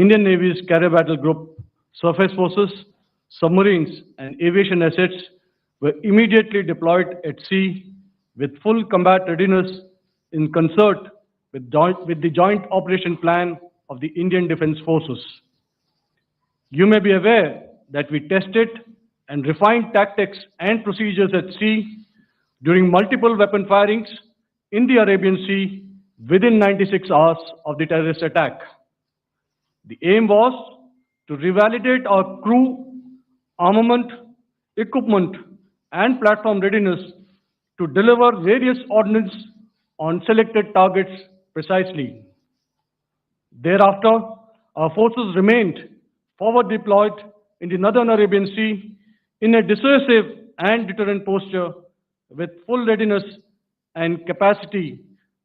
Indian Navy's carrier battle group, surface forces, submarines, and aviation assets were immediately deployed at sea with full combat readiness in concert with the Joint Operation Plan of the Indian Defence Forces. You may be aware that we tested and refined tactics and procedures at sea during multiple weapon firings in the Arabian Sea within 96 hours of the terrorist attack. The aim was to revalidate our crew, armament, equipment, and platform readiness to deliver various ordnance on selected targets precisely. Thereafter, our forces remained forward deployed in the Northern Arabian Sea in a dissuasive and deterrent posture with full readiness and capacity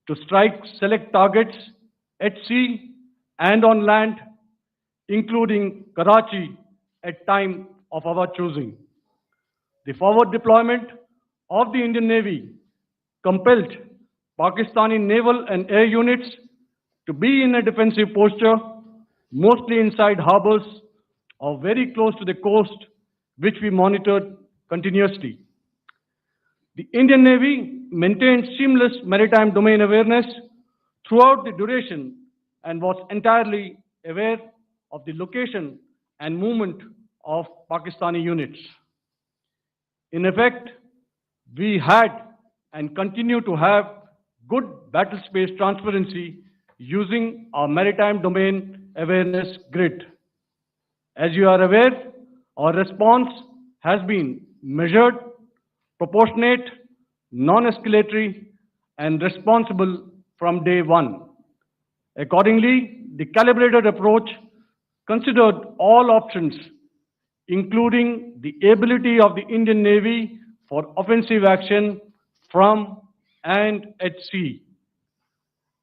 to strike select targets at sea and on land, including Karachi at time of our choosing. The forward deployment of the Indian Navy compelled Pakistani naval and air units to be in a defensive posture, mostly inside harbors or very close to the coast, which we monitored continuously. The Indian Navy maintained seamless maritime domain awareness throughout the duration and was entirely aware of the location and movement of Pakistani units. In effect, we had and continue to have good battle space transparency using our maritime domain awareness grid. As you are aware, our response has been measured, proportionate, non-escalatory, and responsible from day one. Accordingly, the calibrated approach considered all options, including the ability of the Indian Navy for offensive action from and at sea.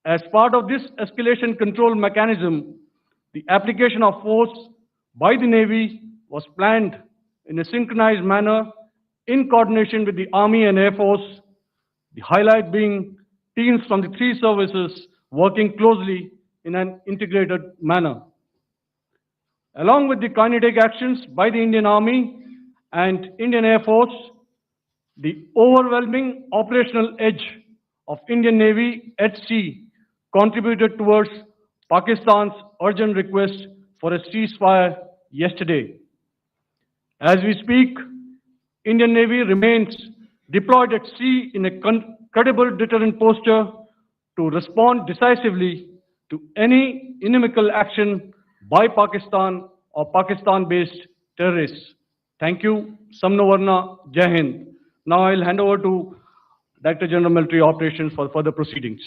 As part of this escalation control mechanism, the application of force by the Navy was planned in a synchronized manner in coordination with the Army and Air Force, the highlight being teams from the three services working closely in an integrated manner. Along with the kinetic actions by the Indian Army and Indian Air Force, the overwhelming operational edge of Indian Navy at sea contributed towards Pakistan's urgent request for a ceasefire yesterday. As we speak, Indian Navy remains deployed at sea in a credible deterrent posture to respond decisively to any inimical action by Pakistan or Pakistan-based terrorists. Thank you. Samno Varna, Jai Hind. Now I'll hand over to Director General Military Operations for further proceedings.